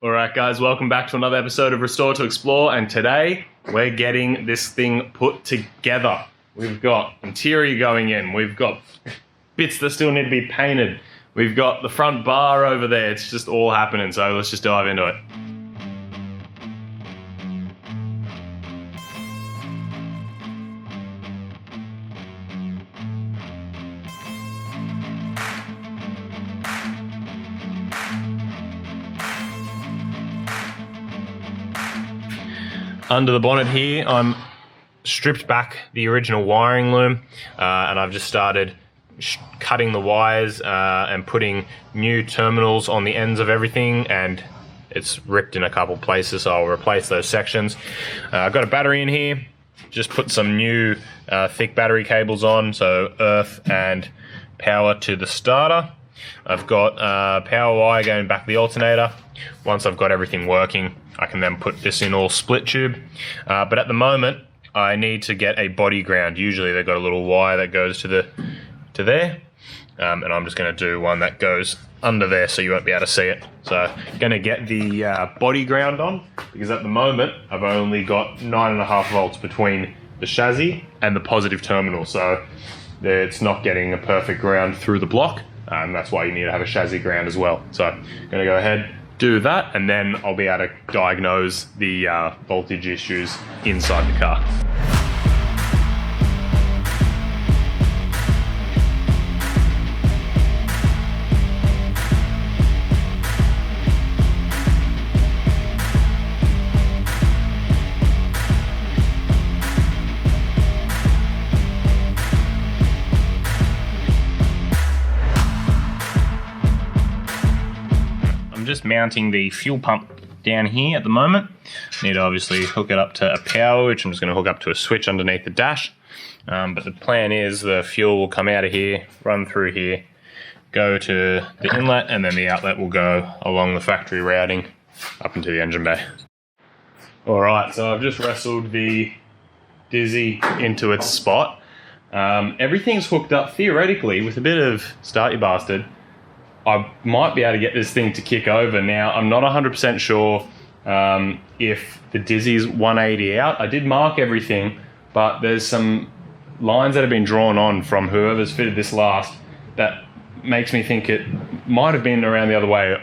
Alright guys, welcome back to another episode of Restore to Explore, and today we're getting this thing put together. We've got interior going in, we've got bits that still need to be painted, we've got the front bar over there, it's just all happening, so let's just dive into it. Under the bonnet here, I'm stripped back the original wiring loom and I've just started cutting the wires and putting new terminals on the ends of everything, and it's ripped in a couple places, so I'll replace those sections. I've got a battery in here, just put some new thick battery cables on, so earth and power to the starter. I've got power wire going back to the alternator. Once I've got everything working, I can then put this in all split tube. But at the moment, I need to get a body ground. Usually they've got a little wire that goes to there. And I'm just gonna do one that goes under there so you won't be able to see it. So gonna get the body ground on, because at the moment, I've only got 9.5 volts between the chassis and the positive terminal. So it's not getting a perfect ground through the block. And that's why you need to have a chassis ground as well. So I'm gonna go ahead, do that, and then I'll be able to diagnose the voltage issues inside the car. Just mounting the fuel pump down here at the moment. Need to obviously hook it up to a power, which I'm just going to hook up to a switch underneath the dash. But the plan is the fuel will come out of here, run through here, go to the inlet, and then the outlet will go along the factory routing up into the engine bay. Alright, so I've just wrestled the Dizzy into its spot. Everything's hooked up theoretically with a bit of Start You Bastard. I might be able to get this thing to kick over. Now, I'm not 100% sure if the Dizzy's 180 out. I did mark everything, but there's some lines that have been drawn on from whoever's fitted this last that makes me think it might have been around the other way.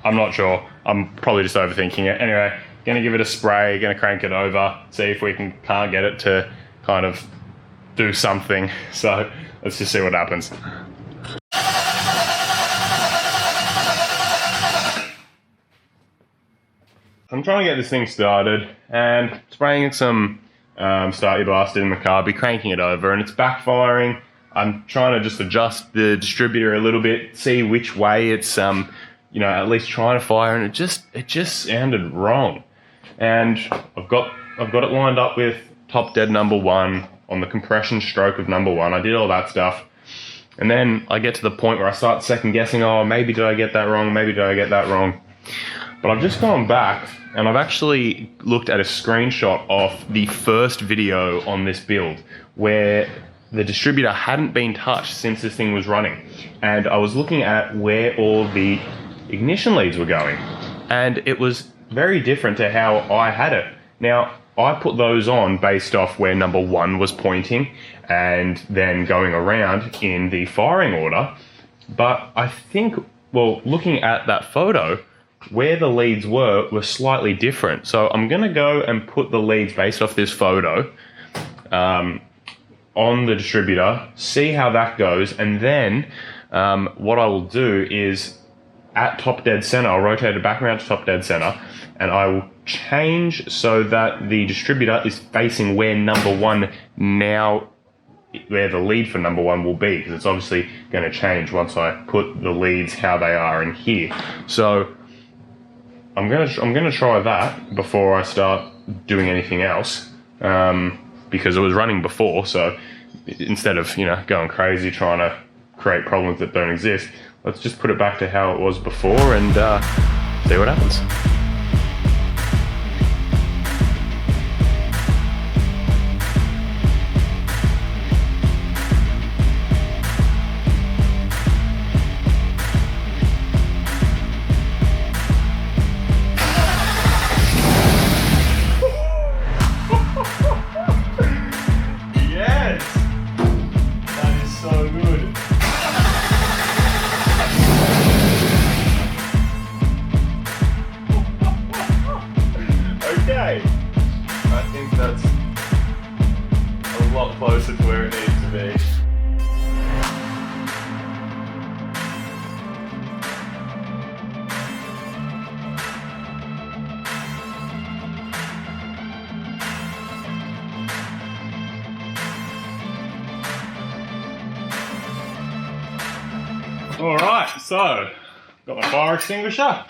I'm not sure. I'm probably just overthinking it. Anyway, gonna give it a spray, gonna crank it over, see if we can't get it to kind of do something. So let's just see what happens. I'm trying to get this thing started and spraying some Start Your Bastard in the car, be cranking it over, and it's backfiring. I'm trying to just adjust the distributor a little bit, see which way it's at least trying to fire, and it just sounded wrong. And I've got it lined up with top dead number 1 on the compression stroke of number 1. I did all that stuff. And then I get to the point where I start second guessing, oh, maybe did I get that wrong? Maybe did I get that wrong? But I've just gone back and I've actually looked at a screenshot of the first video on this build where the distributor hadn't been touched since this thing was running. And I was looking at where all the ignition leads were going. And it was very different to how I had it. Now, I put those on based off where number 1 was pointing and then going around in the firing order. But I think, well, looking at that photo, where the leads were slightly different. So I'm gonna go and put the leads based off this photo on the distributor, see how that goes, and then what I will do is at top dead center, I'll rotate it back around to top dead center, and I will change so that the distributor is facing where number 1 now, where the lead for number 1 will be, because it's obviously going to change once I put the leads how they are in here. So I'm gonna try that before I start doing anything else, because it was running before. So instead of going crazy trying to create problems that don't exist, let's just put it back to how it was before and see what happens. think that's a lot closer to where it needs to be. Alright, so got my fire extinguisher.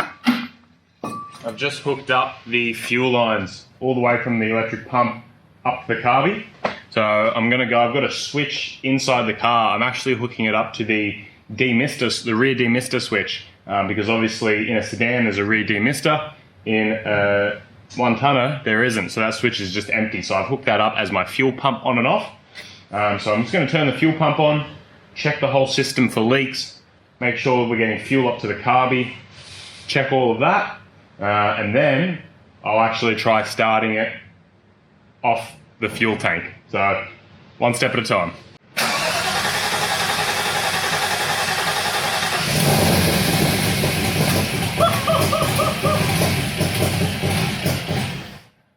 I've just hooked up the fuel lines all the way from the electric pump up to the carby. So I've got a switch inside the car. I'm actually hooking it up to the rear demister switch, because obviously in a sedan there's a rear demister. In a one tonner there isn't, so that switch is just empty. So I've hooked that up as my fuel pump on and off. So I'm just going to turn the fuel pump on, check the whole system for leaks, make sure we're getting fuel up to the carby, check all of that, and then I'll actually try starting it off the fuel tank. So one step at a time.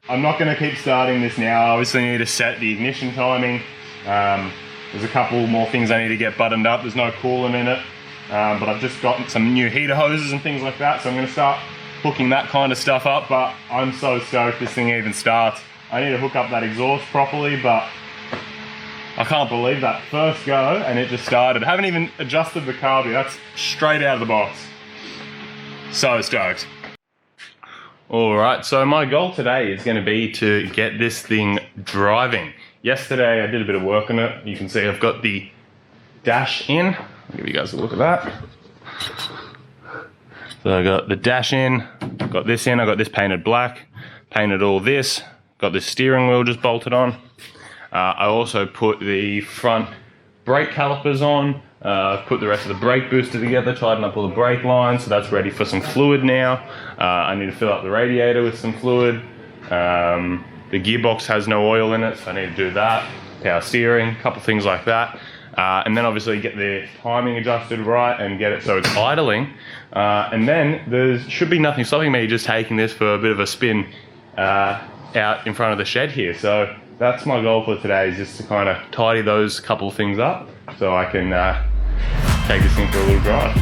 I'm not going to keep starting this now. I obviously need to set the ignition timing. There's a couple more things I need to get buttoned up. There's no coolant in it, but I've just got some new heater hoses and things like that, so I'm going to start hooking that kind of stuff up. But I'm so stoked this thing even starts. I need to hook up that exhaust properly, but I can't believe that first go and it just started. Haven't even adjusted the carby. That's straight out of the box. So stoked. Alright, so my goal today is going to be to get this thing driving. Yesterday I did a bit of work on it. You can see I've got the dash in. I'll give you guys a look at that. So I got the dash in, got this in, I got this painted black, painted all this, got this steering wheel just bolted on. I also put the front brake calipers on, put the rest of the brake booster together, tighten up all the brake lines, so that's ready for some fluid now. I need to fill up the radiator with some fluid. The gearbox has no oil in it, so I need to do that. Power steering, a couple things like that. And then obviously get the timing adjusted right and get it so it's idling. And then there should be nothing stopping me just taking this for a bit of a spin out in front of the shed here. So that's my goal for today, is just to kind of tidy those couple of things up so I can take this thing for a little drive.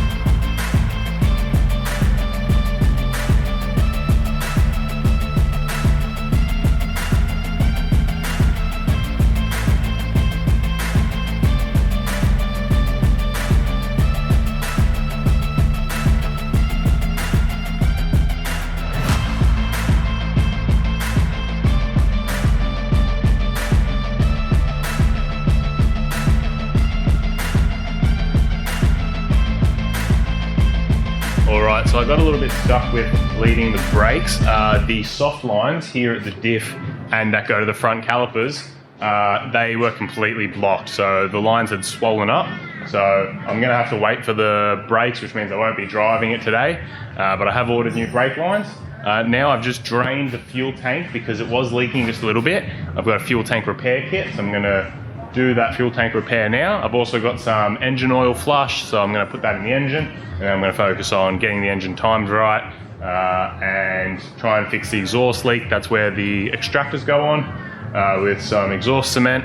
Alright, so I got a little bit stuck with bleeding the brakes. The soft lines here at the diff and that go to the front calipers, they were completely blocked. So the lines had swollen up. So I'm going to have to wait for the brakes, which means I won't be driving it today. But I have ordered new brake lines. Now I've just drained the fuel tank because it was leaking just a little bit. I've got a fuel tank repair kit, so I'm going to do that fuel tank repair now. I've also got some engine oil flush, so I'm going to put that in the engine. And I'm going to focus on getting the engine timed right and try and fix the exhaust leak. That's where the extractors go on with some exhaust cement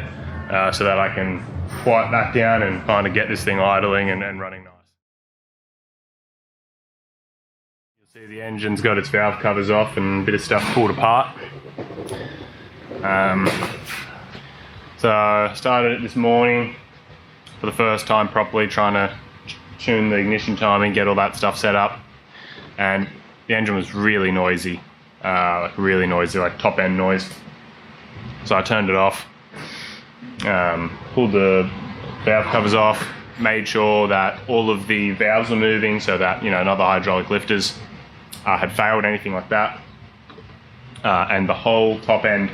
so that I can quiet that down and kind of get this thing idling and running nice. You'll see the engine's got its valve covers off and a bit of stuff pulled apart. So I started it this morning for the first time properly, trying to tune the ignition timing, get all that stuff set up, and the engine was really noisy, like top end noise. So I turned it off, pulled the valve covers off, made sure that all of the valves were moving so that, you know, none of the hydraulic lifters had failed, anything like that, and the whole top end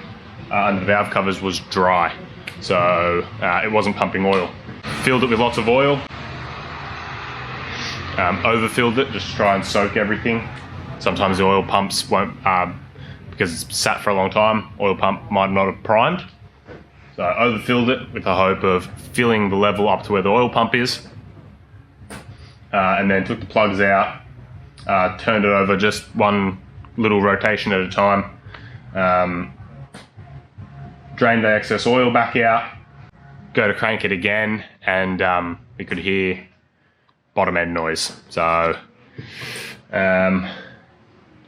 under the valve covers was dry, so it wasn't pumping oil. Filled it with lots of oil. Overfilled it just to try and soak everything. Sometimes the oil pumps won't, because it's sat for a long time, oil pump might not have primed. So I overfilled it with the hope of filling the level up to where the oil pump is. And then took the plugs out, turned it over just one little rotation at a time. drain the excess oil back out, go to crank it again, and we could hear bottom end noise. So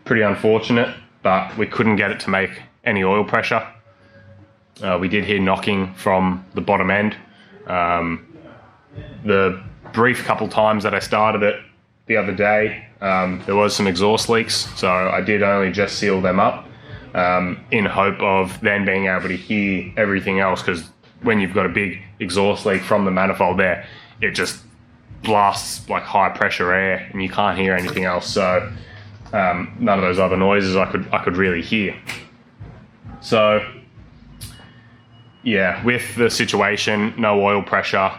pretty unfortunate, but we couldn't get it to make any oil pressure. We did hear knocking from the bottom end. The brief couple times that I started it the other day, there was some exhaust leaks, so I did only just seal them up in hope of then being able to hear everything else, because when you've got a big exhaust leak from the manifold there, it just blasts like high pressure air and you can't hear anything else. So none of those other noises I could really hear. So yeah, with the situation, no oil pressure,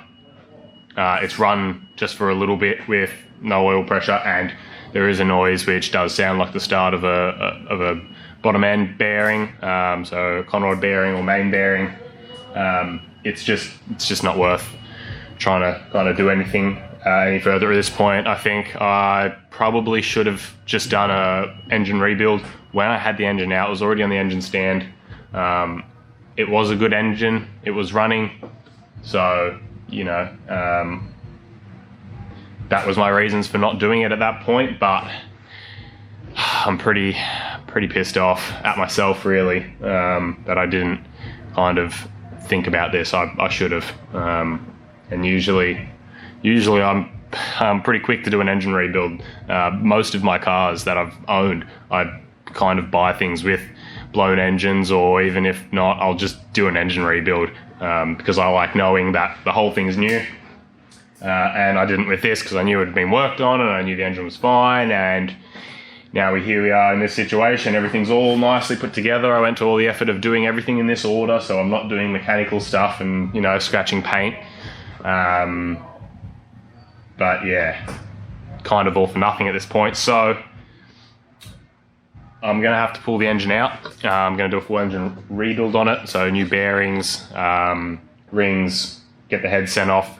it's run just for a little bit with no oil pressure, and there is a noise which does sound like the start of a bottom end bearing, so conrod bearing or main bearing. It's just not worth trying to kind of do anything any further at this point. I think I probably should have just done a engine rebuild. When I had the engine out, it was already on the engine stand. It was a good engine, it was running, so you know, that was my reasons for not doing it at that point. But I'm pretty pissed off at myself, really, that I didn't kind of think about this. I should have. And usually I'm pretty quick to do an engine rebuild. Most of my cars that I've owned, I kind of buy things with blown engines, or even if not, I'll just do an engine rebuild, because I like knowing that the whole thing's new. And I didn't with this because I knew it had been worked on and I knew the engine was fine, and now here we are in this situation. Everything's all nicely put together. I went to all the effort of doing everything in this order, so I'm not doing mechanical stuff and, you know, scratching paint. But yeah, kind of all for nothing at this point. So I'm going to have to pull the engine out. I'm going to do a full engine rebuild on it. So new bearings, rings, get the head sent off.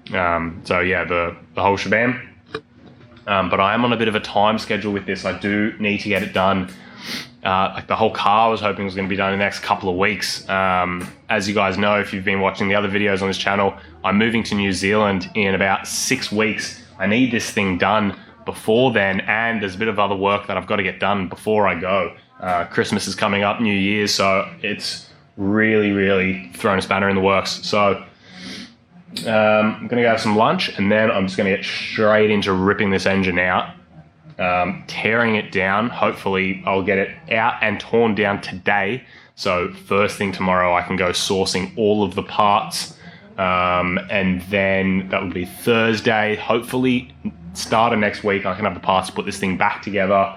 So yeah, the whole shebang. But I am on a bit of a time schedule with this. I do need to get it done. Like the whole car I was hoping was going to be done in the next couple of weeks. As you guys know, if you've been watching the other videos on this channel, I'm moving to New Zealand in about 6 weeks. I need this thing done before then, and there's a bit of other work that I've got to get done before I go. Christmas is coming up, New Year's, so it's really thrown a spanner in the works. So I'm going to go have some lunch, and then I'm just going to get straight into ripping this engine out. Tearing it down. Hopefully I'll get it out and torn down today, so first thing tomorrow I can go sourcing all of the parts, and then that would be Thursday. Hopefully start of next week I can have the parts to put this thing back together.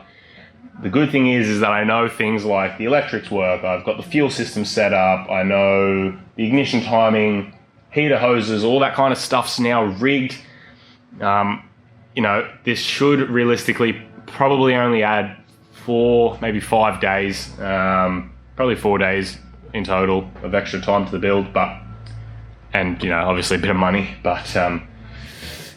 The good thing is that I know things like the electrics work. I've got the fuel system set up, I know the ignition timing, heater hoses, all that kind of stuff's now rigged. You know, this should realistically probably only add 4, maybe 5 days, probably 4 days in total of extra time to the build, and you know, obviously a bit of money, but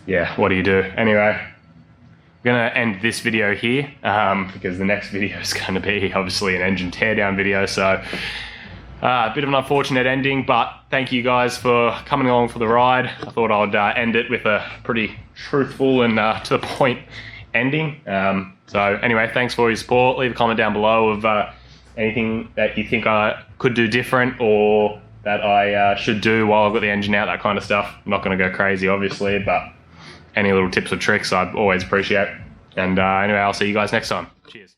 yeah, what do you do? Anyway, I'm gonna end this video here, because the next video is gonna be obviously an engine teardown video, so a bit of an unfortunate ending, but thank you guys for coming along for the ride. I thought I'd end it with a pretty truthful and to the point ending. So anyway, thanks for your support. Leave a comment down below of anything that you think I could do different or that I should do while I've got the engine out, that kind of stuff. I'm not going to go crazy, obviously, but any little tips or tricks I'd always appreciate. And anyway, I'll see you guys next time. Cheers.